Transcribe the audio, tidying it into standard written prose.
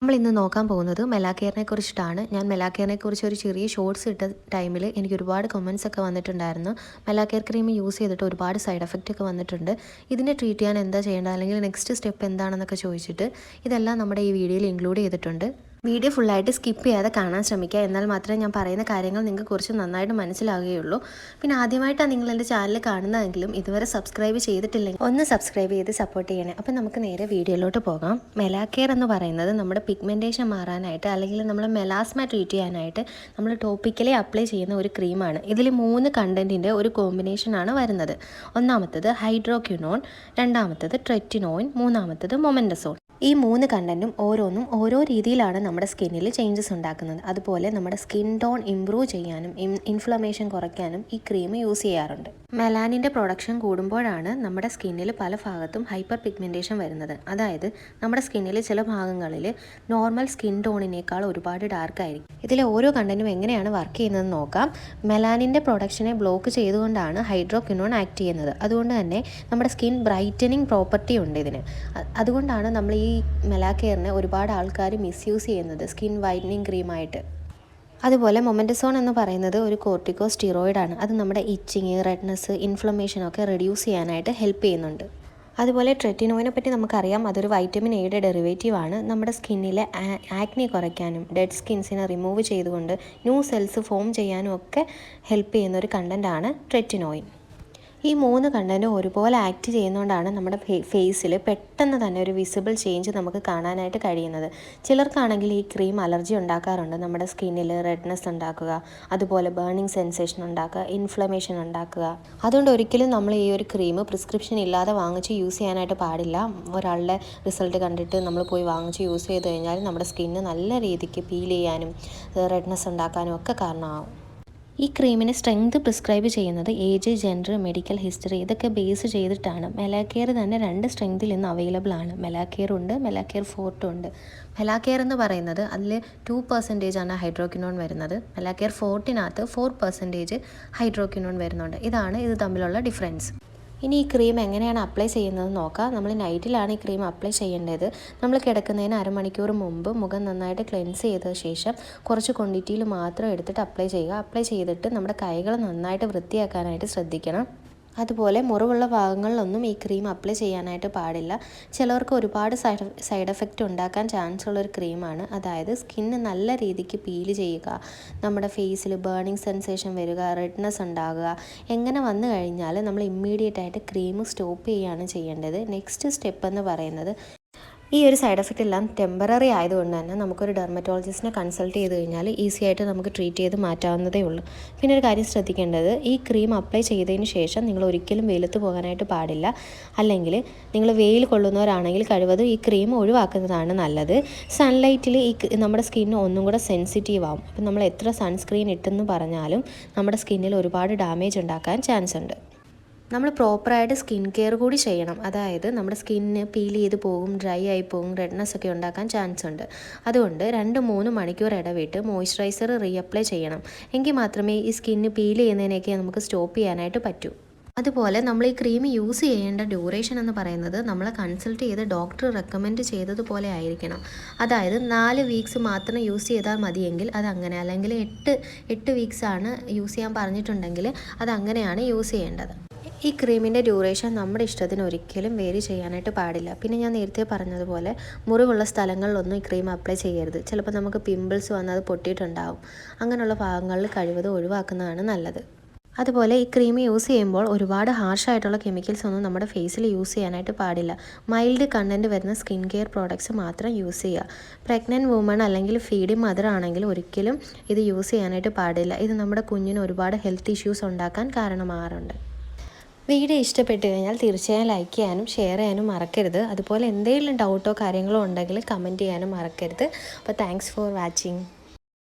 നമ്മൾ ഇന്ന് നോക്കാൻ പോകുന്നത് മെലാക്കെയറിനെ കുറിച്ചിട്ടാണ്. ഞാൻ മെലാക്കെയറിനെ കുറിച്ച് ഒരു ചെറിയ ഷോർട്സ് ഇട്ട ടൈമിൽ എനിക്ക് ഒരുപാട് കമൻസ് ഒക്കെ വന്നിട്ടുണ്ടായിരുന്നു. മെലാക്കെയർ ക്രീം യൂസ് ചെയ്തിട്ട് ഒരുപാട് സൈഡ് എഫക്റ്റ് ഒക്കെ വന്നിട്ടുണ്ട്. ഇതിനെ ട്രീറ്റ് ചെയ്യാൻ എന്താ ചെയ്യേണ്ടത്, അല്ലെങ്കിൽ നെക്സ്റ്റ് സ്റ്റെപ്പ് എന്താണെന്നൊക്കെ ചോദിച്ചിട്ട് ഇതെല്ലാം നമ്മുടെ ഈ വീഡിയോയിൽ ഇൻക്ലൂഡ് ചെയ്തിട്ടുണ്ട്. വീഡിയോ ഫുള്ളായിട്ട് സ്കിപ്പ് ചെയ്യാതെ കാണാൻ ശ്രമിക്കുക. എന്നാൽ മാത്രമേ ഞാൻ പറയുന്ന കാര്യങ്ങൾ നിങ്ങൾക്ക് കുറച്ച് നന്നായിട്ട് മനസ്സിലാവുകയുള്ളൂ. പിന്നെ ആദ്യമായിട്ടാണ് നിങ്ങൾ എൻ്റെ ചാനൽ കാണുന്നതെങ്കിലും ഇതുവരെ സബ്സ്ക്രൈബ് ചെയ്തിട്ടില്ലെങ്കിൽ ഒന്ന് സബ്സ്ക്രൈബ് ചെയ്ത് സപ്പോർട്ട് ചെയ്യണേ. അപ്പോൾ നമുക്ക് നേരെ വീഡിയോയിലോട്ട് പോകാം. മെലാക്കെയർ എന്ന് പറയുന്നത് നമ്മുടെ പിഗ്മെൻറ്റേഷൻ മാറാനായിട്ട് അല്ലെങ്കിൽ നമ്മൾ മെലാസ്മ ട്രീറ്റ് ചെയ്യാനായിട്ട് നമ്മൾ ടോപ്പിക്കലി അപ്ലൈ ചെയ്യുന്ന ഒരു ക്രീമാണ്. ഇതിൽ 3 കണ്ടൻറ്റിൻ്റെ ഒരു കോമ്പിനേഷനാണ് വരുന്നത്. ഒന്നാമത്തത് ഹൈഡ്രോക്വിനോൺ, രണ്ടാമത്തത് ട്രെറ്റിനോയിൻ, മൂന്നാമത്തത് മൊമെൻറ്റസോൺ. ഈ 3 കണ്ടൻറ്റും ഓരോന്നും ഓരോ രീതിയിലാണ് നമ്മുടെ സ്കിന്നിൽ ചേഞ്ചസ് ഉണ്ടാക്കുന്നത്. അതുപോലെ നമ്മുടെ സ്കിൻ ടോൺ ഇംപ്രൂവ് ചെയ്യാനും ഇൻഫ്ലമേഷൻ കുറയ്ക്കാനും ഈ ക്രീം യൂസ് ചെയ്യാറുണ്ട്. മെലാനിൻ്റെ പ്രൊഡക്ഷൻ കൂടുമ്പോഴാണ് നമ്മുടെ സ്കിന്നിൽ പല ഭാഗത്തും ഹൈപ്പർ പിഗ്മെൻറ്റേഷൻ വരുന്നത്. അതായത് നമ്മുടെ സ്കിന്നിൽ ചില ഭാഗങ്ങളിൽ നോർമൽ സ്കിൻ ടോണിനേക്കാൾ ഒരുപാട് ഡാർക്ക് ആയിരിക്കും. ഇതിലെ ഓരോ കണ്ടൻറ്റും എങ്ങനെയാണ് വർക്ക് ചെയ്യുന്നതെന്ന് നോക്കാം. മെലാനിൻ്റെ പ്രൊഡക്ഷനെ ബ്ലോക്ക് ചെയ്തുകൊണ്ടാണ് ഹൈഡ്രോക്വിനോൺ ആക്ട് ചെയ്യുന്നത്. അതുകൊണ്ട് തന്നെ നമ്മുടെ സ്കിൻ ബ്രൈറ്റനിങ് പ്രോപ്പർട്ടി ഉണ്ട് ഇതിന്. അതുകൊണ്ടാണ് നമ്മൾ ഈ മെലാക്കെയറിനെ ഒരുപാട് ആൾക്കാർ മിസ്യൂസ് ചെയ്യുന്നത് സ്കിൻ വൈറ്റനിങ് ക്രീമായിട്ട്. അതുപോലെ മൊമെൻറ്റസോൺ എന്ന് പറയുന്നത് ഒരു കോർട്ടിക്കോ സ്റ്റിറോയിഡാണ്. അത് നമ്മുടെ ഇച്ചിങ്, റെഡ്നെസ്, ഇൻഫ്ലമേഷനൊക്കെ റെഡ്യൂസ് ചെയ്യാനായിട്ട് ഹെൽപ്പ് ചെയ്യുന്നുണ്ട്. അതുപോലെ ട്രെറ്റിനോയിനെ പറ്റി നമുക്കറിയാം, അതൊരു വൈറ്റമിൻ എയുടെ ഡെറിവേറ്റീവ് ആണ്. നമ്മുടെ സ്കിന്നിലെ ആക്നി കുറയ്ക്കാനും ഡെഡ് സ്കിൻസിനെ റിമൂവ് ചെയ്തുകൊണ്ട് ന്യൂ സെൽസ് ഫോം ചെയ്യാനും ഒക്കെ ഹെൽപ്പ് ചെയ്യുന്ന ഒരു കണ്ടൻറ്റാണ് ട്രെറ്റിനോയിൻ. ഈ 3 കണ്ടൻറ്റും ഒരുപോലെ ആക്ട് ചെയ്യുന്നതുകൊണ്ടാണ് നമ്മുടെ ഫേസിൽ പെട്ടെന്ന് തന്നെ ഒരു വിസിബിൾ ചേഞ്ച് നമുക്ക് കാണാനായിട്ട് കഴിയുന്നത്. ചിലർക്കാണെങ്കിൽ ഈ ക്രീം അലർജി ഉണ്ടാക്കാറുണ്ട്. നമ്മുടെ സ്കിന്നിൽ റെഡ്നെസ് ഉണ്ടാക്കുക, അതുപോലെ ബേണിംഗ് സെൻസേഷൻ ഉണ്ടാക്കുക, ഇൻഫ്ലമേഷൻ ഉണ്ടാക്കുക. അതുകൊണ്ട് ഒരിക്കലും നമ്മൾ ഈ ഒരു ക്രീം പ്രിസ്ക്രിപ്ഷൻ ഇല്ലാതെ വാങ്ങിച്ച് യൂസ് ചെയ്യാനായിട്ട് പാടില്ല. ഒരാളുടെ റിസൾട്ട് കണ്ടിട്ട് നമ്മൾ പോയി വാങ്ങിച്ച് യൂസ് ചെയ്ത് കഴിഞ്ഞാൽ നമ്മുടെ സ്കിന്ന് നല്ല രീതിക്ക് പീൽ ചെയ്യാനും റെഡ്നെസ് ഉണ്ടാക്കാനും ഒക്കെ കാരണമാകും. ഈ ക്രീമിന് സ്ട്രെങ്ത് പ്രിസ്ക്രൈബ് ചെയ്യുന്നത് ഏജ്, ജെൻഡർ, മെഡിക്കൽ ഹിസ്റ്ററി ഇതൊക്കെ ബേസ് ചെയ്തിട്ടാണ്. മെലാക്കെയർ തന്നെ 2 സ്ട്രെങ്തിൽ ഇന്ന് അവൈലബിൾ ആണ്. മെലാക്കെയർ ഉണ്ട്, മെലാക്കെയർ ഫോർട്ടും ഉണ്ട്. മെലാക്കെയർ എന്ന് പറയുന്നത് അതിൽ 2% ആണ് ഹൈഡ്രോക്വിനോൺ വരുന്നത്. മെലാക്കെയർ ഫോർട്ടിനകത്ത് 4% ഹൈഡ്രോക്വിനോൺ വരുന്നുണ്ട്. ഇതാണ് ഇത് തമ്മിലുള്ള ഡിഫറൻസ്. ഇനി ഈ ക്രീം എങ്ങനെയാണ് അപ്ലൈ ചെയ്യുന്നത് നോക്കാം. നമ്മൾ നൈറ്റിലാണ് ഈ ക്രീം അപ്ലൈ ചെയ്യേണ്ടത്. നമ്മൾ കിടക്കുന്നതിന് അരമണിക്കൂർ മുമ്പ് മുഖം നന്നായിട്ട് ക്ലെൻസ് ചെയ്ത ശേഷം കുറച്ച് ക്വാണ്ടിറ്റിയിൽ മാത്രം എടുത്തിട്ട് അപ്ലൈ ചെയ്യുക. അപ്ലൈ ചെയ്തിട്ട് നമ്മുടെ കൈകൾ നന്നായിട്ട് വൃത്തിയാക്കാനായിട്ട് ശ്രദ്ധിക്കണം. അതുപോലെ മുറിവുള്ള ഭാഗങ്ങളിലൊന്നും ഈ ക്രീം അപ്ലൈ ചെയ്യാനായിട്ട് പാടില്ല. ചിലവർക്ക് ഒരുപാട് സൈഡ് എഫക്റ്റ് ഉണ്ടാക്കാൻ ചാൻസ് ഉള്ളൊരു ക്രീമാണ്. അതായത് സ്കിന്ന് നല്ല രീതിക്ക് പീൽ ചെയ്യുക, നമ്മുടെ ഫേസിൽ ബേണിംഗ് സെൻസേഷൻ വരിക, റെഡ്നെസ് ഉണ്ടാകുക. എങ്ങനെ വന്നു കഴിഞ്ഞാൽ നമ്മൾ ഇമ്മീഡിയറ്റ് ആയിട്ട് ക്രീം സ്റ്റോപ്പ് ചെയ്യുകയാണ് ചെയ്യേണ്ടത്. നെക്സ്റ്റ് സ്റ്റെപ്പ് എന്ന് പറയുന്നത് ഈ ഒരു സൈഡ് എഫക്റ്റ് എല്ലാം ടെമ്പററി ആയതുകൊണ്ട് തന്നെ നമുക്കൊരു ഡെർമറ്റോളജിസ്റ്റിനെ കൺസൾട്ട് ചെയ്ത് കഴിഞ്ഞാൽ ഈസി ആയിട്ട് നമുക്ക് ട്രീറ്റ് ചെയ്ത് മാറ്റാവുന്നതേ ഉള്ളൂ. പിന്നെ ഒരു കാര്യം ശ്രദ്ധിക്കേണ്ടത്, ഈ ക്രീം അപ്ലൈ ചെയ്തതിന് ശേഷം നിങ്ങൾ ഒരിക്കലും വെയിലത്ത് പോകാനായിട്ട് പാടില്ല. അല്ലെങ്കിൽ നിങ്ങൾ വെയിൽ കൊള്ളുന്നവരാണെങ്കിൽ കഴിവതും ഈ ക്രീം ഒഴിവാക്കുന്നതാണ് നല്ലത്. സൺലൈറ്റിൽ നമ്മുടെ സ്കിന്ന് ഒന്നും കൂടെ സെൻസിറ്റീവ് ആവും. അപ്പം നമ്മൾ എത്ര സൺസ്ക്രീൻ ഇട്ടെന്ന് പറഞ്ഞാലും നമ്മുടെ സ്കിന്നിൽ ഒരുപാട് ഡാമേജ് ഉണ്ടാക്കാൻ ചാൻസ് ഉണ്ട്. നമ്മൾ പ്രോപ്പറായിട്ട് സ്കിൻ കെയർ കൂടി ചെയ്യണം. അതായത് നമ്മുടെ സ്കിന്ന് പീൽ ചെയ്ത് പോകും, ഡ്രൈ ആയി പോകും, റെഡ്നെസ് ഒക്കെ ഉണ്ടാക്കാൻ ചാൻസ് ഉണ്ട്. അതുകൊണ്ട് 2-3 മണിക്കൂർ ഇടവിട്ട് മോയ്സ്ചറൈസർ റീഅപ്ലൈ ചെയ്യണം. എങ്കിൽ മാത്രമേ ഈ സ്കിന്ന് പീൽ ചെയ്യുന്നതിനൊക്കെ നമുക്ക് സ്റ്റോപ്പ് ചെയ്യാനായിട്ട് പറ്റൂ. അതുപോലെ നമ്മൾ ഈ ക്രീം യൂസ് ചെയ്യേണ്ട ഡ്യൂറേഷൻ എന്ന് പറയുന്നത് നമ്മൾ കൺസൾട്ട് ചെയ്ത് ഡോക്ടർ റെക്കമെൻഡ് ചെയ്തതുപോലെ ആയിരിക്കണം. അതായത് 4 വീക്സ് മാത്രം യൂസ് ചെയ്താൽ മതിയെങ്കിൽ അതങ്ങനെ, അല്ലെങ്കിൽ 8 വീക്സാണ് യൂസ് ചെയ്യാൻ പറഞ്ഞിട്ടുണ്ടെങ്കിൽ അതങ്ങനെയാണ് യൂസ് ചെയ്യേണ്ടത്. ഈ ക്രീമിൻ്റെ ഡ്യൂറേഷൻ നമ്മുടെ ഇഷ്ടത്തിന് ഒരിക്കലും വേരി ചെയ്യാനായിട്ട് പാടില്ല. പിന്നെ ഞാൻ നേരത്തെ പറഞ്ഞതുപോലെ മുറിവുള്ള സ്ഥലങ്ങളിലൊന്നും ഈ ക്രീം അപ്ലൈ ചെയ്യരുത്. ചിലപ്പോൾ നമുക്ക് പിമ്പിൾസ് വന്ന് അത് പൊട്ടിയിട്ടുണ്ടാവും. അങ്ങനെയുള്ള ഭാഗങ്ങളിൽ കഴിവതും ഒഴിവാക്കുന്നതാണ് നല്ലത്. അതുപോലെ ഈ ക്രീം യൂസ് ചെയ്യുമ്പോൾ ഒരുപാട് ഹാർഷായിട്ടുള്ള കെമിക്കൽസ് ഒന്നും നമ്മുടെ ഫേസിൽ യൂസ് ചെയ്യാനായിട്ട് പാടില്ല. മൈൽഡ് കണ്ടൻറ്റ് വരുന്ന സ്കിൻ കെയർ പ്രോഡക്ട്സ് മാത്രം യൂസ് ചെയ്യുക. പ്രഗ്നൻറ്റ് വുമൺ അല്ലെങ്കിൽ ഫീഡിങ് മദർ ആണെങ്കിൽ ഒരിക്കലും ഇത് യൂസ് ചെയ്യാനായിട്ട് പാടില്ല. ഇത് നമ്മുടെ കുഞ്ഞിന് ഒരുപാട് ഹെൽത്ത് ഇഷ്യൂസ് ഉണ്ടാക്കാൻ കാരണമാകാറുണ്ട്. വീഡിയോ ഇഷ്ടപ്പെട്ട് കഴിഞ്ഞാൽ തീർച്ചയായും ലൈക്ക് ചെയ്യാനും ഷെയർ ചെയ്യാനും മറക്കരുത്. അതുപോലെ എന്തെങ്കിലും ഡൗട്ടോ കാര്യങ്ങളോ ഉണ്ടെങ്കിൽ കമൻറ്റ് ചെയ്യാനും മറക്കരുത്. അപ്പോൾ താങ്ക്സ് ഫോർ വാച്ചിങ്.